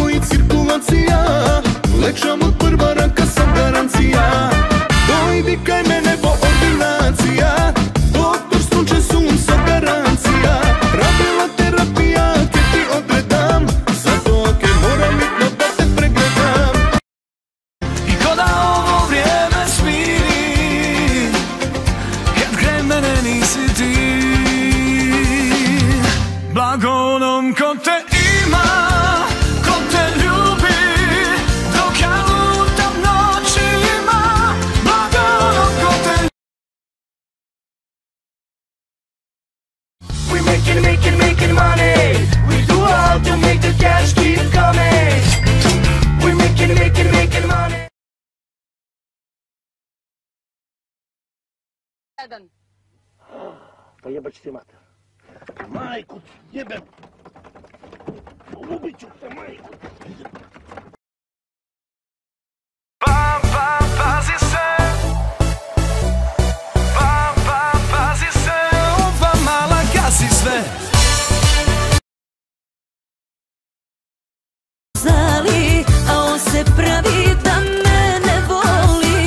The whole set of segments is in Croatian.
tempo i cirkulacija, lečam od prva raka sam garancija. Dojdi kaj mene po ordinacija, doktor Sunče Sunca garancija. Pravila terapija ke ti odredam, zato ke moram mitno da te pregledam. I ko da ovo vrijeme smiri, kad kraj mene nisi ti. Blago onom ko te ima, ko te ljubi, dok ja lutam noćima. Blago onom ko te ljubi. We making money. We do all to make the cash keep coming. We making money. Pa jebać ti mater. Majku, jebem. Ubit ću te, majku. Pazi se, pazi se, ova mala gazi sve. Zali, a on se pravi da me ne voli.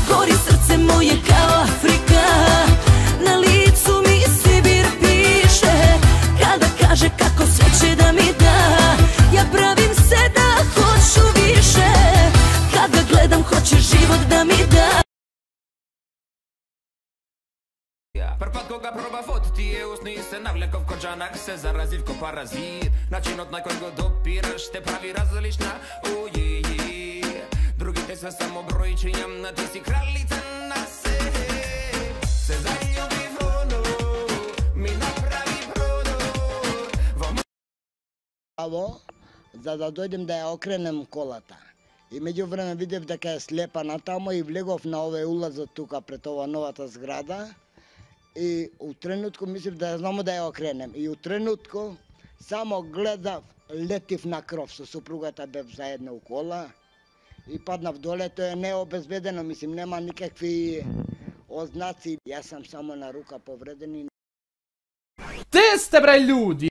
Gori srce moje kao Afrika, na licu mi Sibir piše. Kada kaže kako sve će da mi da, ja pravim se da hoću više. Kada gledam hoće život da mi da. Prpat koga proba fotiti je usni se navlekov kođanak se zarazit ko parazit. Načinot na koji go dopiraš te pravi različna uji. Drugi te sve samo brojčinjam na ti si kraljica na se. Se zaljubi vono, mi napravi prodor. Право, за да дојдем да ја окренем колата. И меѓу време видев дека е слепа натамо и влегов на овој улазот тука пред ова новата зграда. И у тренутку мислив да ја знамо да ја окренем. И у тренутку само гледав, летив на кров со супругата, бев заедно у кола. И паднав доле, тоа е необезбедено, мислим, нема никакви ознаци. Јас сам само на рука повреден и... Те сте бре ljudi!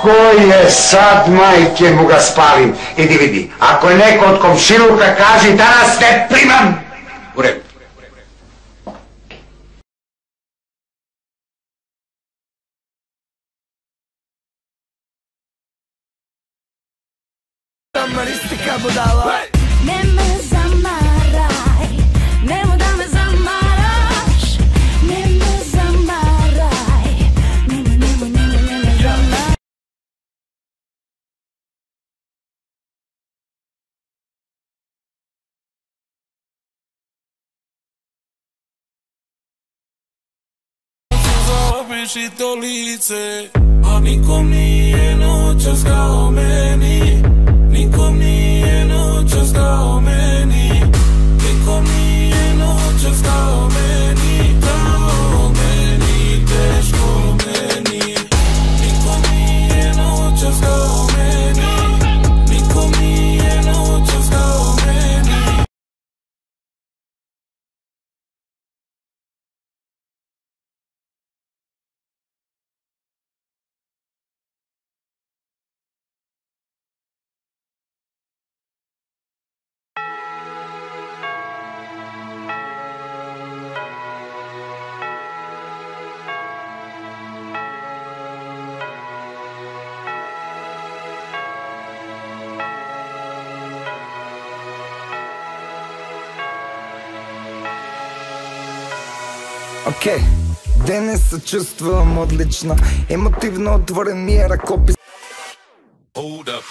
Кој е сад, мајке му га спалим? Иди види, ако е некој од комшилука, кажи данас те примам! Уред. Maristika budala. Ne me zamaraj, nemo da me zamaraš. Ne me zamaraj, nemo zamaraj. Zaobiši to lice, a nikom nije noćas kao meni. Nikom nije noćas kao meni. Nikom nije noćas kao meni. Kao meni, teško meni. Nikom nije noćas kao meni. Nikom nije noćas kao meni. Окей, денес се чувствувам одлично. Емотивно отворен ми е ръкопис. Hold up.